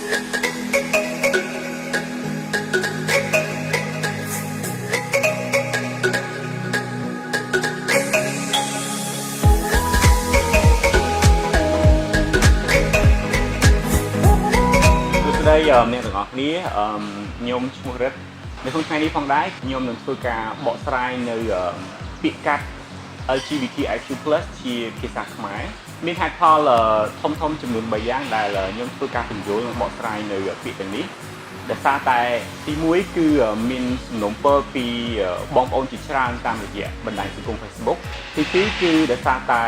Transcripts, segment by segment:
đâyអ្នកទាំងអស់គ្នាខ្ញុំឈ្មោះរិទ្ធនៅក្នុងថ្ងៃនេះផងដែរខ្ញុំនឹងធ្វើការបកស្រាយនៅពាក្យកាត់ LGBTIQ+ ជាភាសាខ្មែរមានហេតុផលធំចំនួន3យ៉ាងដែលខ្ញុំធ្វើការពន្យល់និងបកស្រាយនៅពាក្យទាំងនេះដោយសារតែទី1គឺមានសំណុំពរពីបងប្អូនជាច្រើនតាមរយៈបណ្ដាញសង្គម Facebook ទី2គឺដោយសារតែ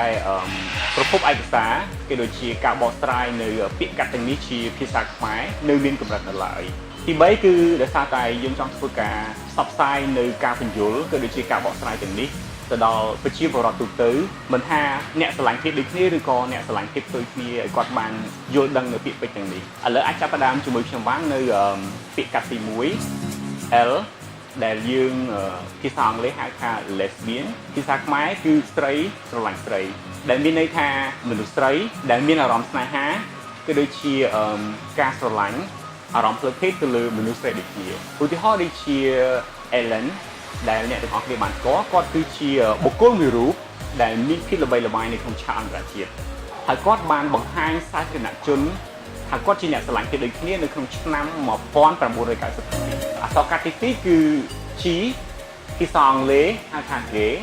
ប្រភពឯកសារគេដូចជាការបកស្រាយនៅពាក្យកាត់ទាំងនេះជាភាសាខ្មែរនៅមានកម្រិតនៅឡើយទី3គឺដោយសារតែយើងចង់ធ្វើការផ្សព្វផ្សាយនៅការពន្យល់ក៏ដូចជាការបកស្រាយទាំងនេះទៅដល់ប្រជាពលរដ្ឋទូទៅមិនថាអ្នកស្រឡាញ់ភេទដូចគ្នាឬក៏អ្នកស្រឡាញ់ភេទផ្សេងគ្នាឲ្យគាត់បានយល់ដឹងនៅពាក្យពេចន៍ទាំងនេះឥឡូវអាចចាប់ផ្ដើមជាមួយខ្ញុំបាននៅពាក្យកាត់ទី1 L ដែលយើងភាសាអង់គ្លេសហៅថា lesbian ភាសាខ្មែរគឺស្ត្រីស្រឡាញ់ស្រីដែលមានន័យថាមនុស្សស្រីដែលមានអារម្មណ៍ស្នេហាគឺដូចជាការស្រឡាញ់អារម្មណ៍ផ្លូវភេទទៅលើមនុស្សស្រីដូចគ្នាឧទាហរណ៍ដូចជា Ellen ដែលអ្នកទាំងអស់គ្នាបានស្គាល់គាត់គឺជាបុគ្គលមួយរូបដែលមានភាពល្បីល្បាញនៅក្នុងឆាកអន្តរជាតិហើយគាត់បានបង្ហាញសាធារណជនថាគាត់ជាអ្នកស្រឡាញ់ភេទដូចគ្នានៅក្នុងឆ្នាំ1992អក្សរកាត់ទី2គឺ G ភាសាអង់គ្លេសហៅថា gay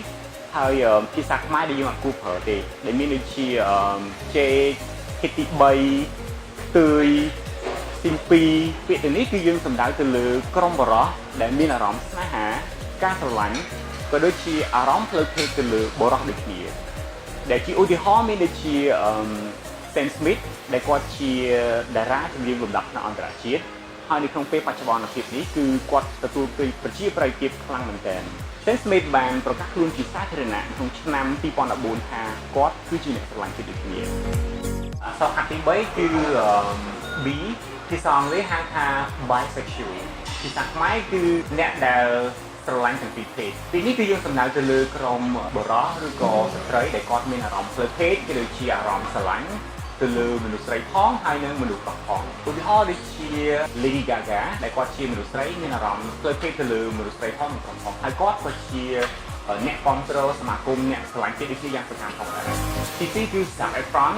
ហើយភាសាខ្មែរដែលយើងអត់គួរប្រើទេដែលមានដូចជា J ភាគទី3ខ្ទួយទី2ពាក្យទាំងនេះគឺយើងសំដៅទៅលើក្រុមបរិសុទ្ធដែលមានអារម្មណ៍ស្នេហាការស្រឡាញ់ក៏ដូចជាអារម្មណ៍ផ្លូវភេទទៅលើបរិសុទ្ធដូចគ្នាដែលជាឧទាហរណ៍មានដូចជា Sam Smith ដែលគាត់ជាតារាចម្រៀងលំដាប់ថ្នាក់អន្តរជាតិហើយនៅក្នុងពេលបច្ចុប្បន្នភាពនេះគឺគាត់ទទួលប្រជាប្រិយភាពខ្លាំងមែនទែន Sam Smith បានប្រកាសខ្លួនជាសាធារណៈក្នុងឆ្នាំ2014ថាគាត់គឺជាអ្នកស្រឡាញ់ភេទដូចគ្នាអក្សរកាត់ទី3គឺ B ភាសាអង់គ្លេសហៅថា bisexual ភាសាខ្មែរគឺអ្នកដែលស្រឡាញ់ទាំងពីរភេទទីនេះគឺយើងសំដៅទៅលើក្រុមបុរសឬក៏ស្ត្រីដែលគាត់មានអារម្មណ៍ផ្លូវភេទគឺដូចជាអារម្មណ៍ស្រឡាញ់ទៅលើមនុស្សស្រីផងហើយនិងមនុស្សប្រុសផងឧទាហរណ៍ដូចជា Lady Gaga ដែលគាត់ជាមនុស្សស្រីមានអារម្មណ៍ផ្លូវភេទទៅលើមនុស្សស្រីផងនិងប្រុសផងហើយគាត់ក៏ជាអ្នកគាំទ្រសមាគមអ្នកស្រឡាញ់ភេទដូចគ្នាយ៉ាងសកម្មផងដែរទី2គឺ Zac Efron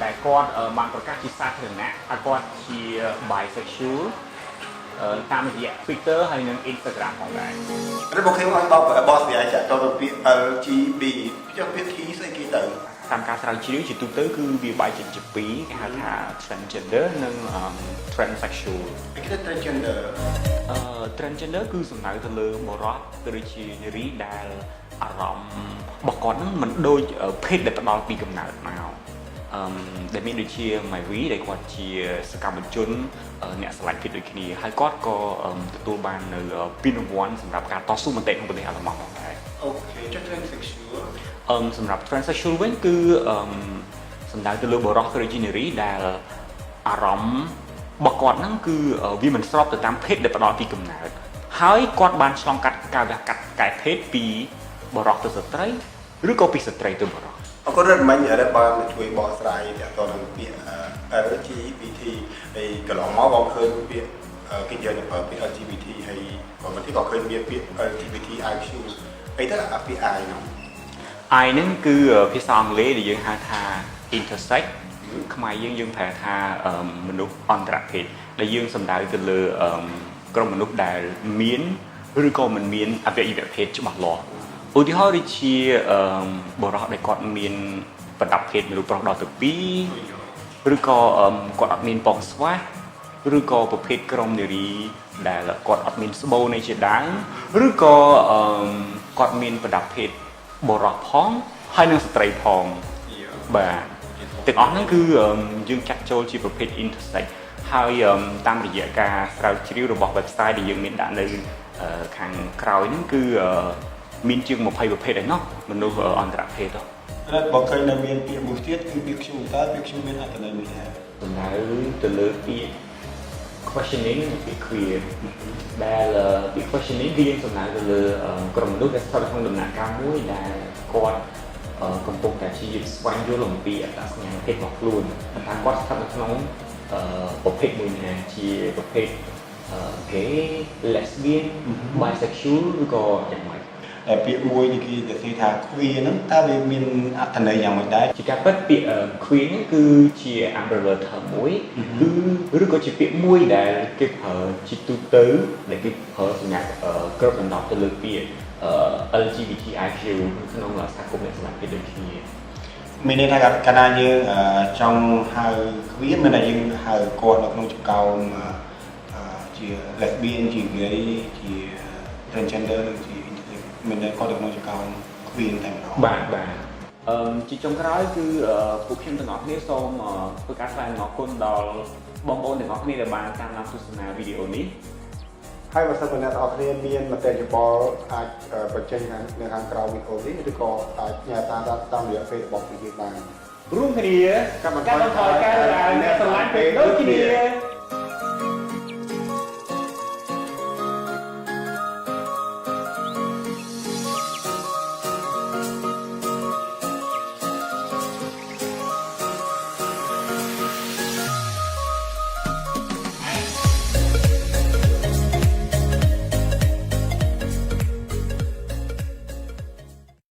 ដែលគាត់បានប្រកាសជាសាធារណៈថាគាត់ជា bisexual តាមរយៈ Twitter ហើយនិង Instagram ផងដែររបស់ខ្ញុំឲ្យបកស្រាយចាក់ទៅពាក្យ LGB ខ្ញុំពាក្យ T ស្អីគេទៅតាមការស្រាវជ្រាវជាទូទៅគឺវាបែកចេញជាពីរគេហៅថា transgender និង transsexual គេថា transgender transgender គឺសំដៅទៅលើបុរសទៅដូចជានារីដែលអារម្មណ៍របស់គាត់នឹងមិនដូចភេទដែលផ្ដល់ពីកំណើតមកដែលមានដូចជា Mary ដែលគាត់ជាសកម្មជនអ្នកស្រឡាញ់ភេទដូចគ្នាហើយគាត់ក៏ទទួលបាននៅពានរង្វាន់សម្រាប់ការតស៊ូមតិក្នុងប្រទេសអាល្លឺម៉ង់ផងដែរអូខេ transsexual សម្រាប់ transsexual វិញគឺសំដៅទៅលើបុរសឬជានារីដែលអារម្មណ៍របស់គាត់ហ្នឹងគឺវាមិនស្របទៅតាមភេទដែលផ្ដល់ពីកំណើតហើយគាត់បានឆ្លងកាត់ការវះកាត់កែភេទពីបុរសទៅស្ត្រីឬក៏ពីស្ត្រីទៅបុរសអរគុណរដ្ឋមិញរដ្ឋបានជួយបកស្រាយទាក់ទងនឹងពាក្យ LGBT ហើយកន្លងមកបងឃើញពាក្យគេយកទៅប្រើពាក្យ LGBT ហើយក៏មិនទីក៏ឃើញមានពាក្យ LGBTIQ អីទៅអាពាក្យ I ហ្នឹង I ហ្នឹងគឺភាសាអង់គ្លេសដែលយើងហៅថា intersex ខ្មែរយើងប្រែថាមនុស្សអន្តរភេទដែលយើងសំដៅទៅលើក្រុមមនុស្សដែលមានឬក៏មិនមានអវយវភេទច្បាស់លាស់ឧទាហរណ៍ដូចជាបុរសដែលគាត់មានប្រដាប់ភេទមនុស្សប្រុសដល់ទៅ2ឬក៏គាត់អត់មានពងស្វាឬក៏ប្រភេទក្រុមនារីដែលគាត់អត់មានស្បូវនៃជាដើមឬក៏គាត់មានប្រដាប់ភេទបុរសផងហើយនិងស្ត្រីផងបាទទាំងអស់ហ្នឹងគឺយើងចាត់ចូលជាប្រភេទ intersex ហើយតាមរយៈការស្រាវជ្រាវរបស់ website ដែលយើងមានដាក់នៅខាងក្រោយហ្នឹងគឺមានជាង20ប្រភេទឯណោះមនុស្សអន្តរភេទហ្នឹងបើឃើញនៅមានពាក្យមួយទៀតគឺពាក្យ Q តើពាក្យ Q មានអត្ថន័យមួយដែរសំដៅទៅលើពាក្យ questioning និងពាក្យ queer ដែលពាក្យ questioning គឺយើងសំដៅទៅលើក្រុមមនុស្សដែលស្ថិតក្នុងដំណាក់កាលមួយដែលគាត់កំពុងតែព្យាយាមស្វែងយល់អំពីអត្តសញ្ញាណភេទរបស់ខ្លួនថាគាត់ស្ថិតនៅក្នុង ប្រភេទមួយណាជាប្រភេទgay lesbian bisexual ឬក៏យ៉ាងម៉េច តែពាក្យមួយនេះគេនិយាយថា queer ហ្នឹងតើវាមានអត្ថន័យយ៉ាងម៉េចដែរ ជាការពិតពាក្យ queer ហ្នឹងគឺជា umbrella term មួយគឺឬក៏ជាពាក្យមួយដែលគេប្រើជាទូទៅដែលគេប្រើសម្រាប់គ្របដណ្ដប់ទៅលើពាក្យLGBTIQ ក្នុងសហគមន៍អ្នកស្លាប់គេដូចគ្នា មានន័យថាកាលណាយើងចង់ហៅ queer មានតែយើងហៅគាត់នៅក្នុងចំណោមជា lesbian ជា gay ជា transgender និងជា មានតែគាត់នៅក្នុងចំណោម queer តែម្ដងបាទជាចុងក្រោយគឺពួកខ្ញុំទាំងអស់គ្នាសូមធ្វើការថ្លែងអំណរគុណដល់បងប្អូនទាំងអស់គ្នាដែលបានតាមដានទស្សនាវីដេអូនេះ ហើយបើសិនជាអ្នកទាំងអស់គ្នាមានមតិយោបល់អាចបញ្ចេញនៅខាងក្រៅវីដេអូនេះឬក៏អាចផ្ញើតាមរយៈ Facebook របស់យើងបាន រួមគ្នាកាត់បន្ថយការរើសអើងអ្នកស្រឡាញ់ពេកដូចគ្នា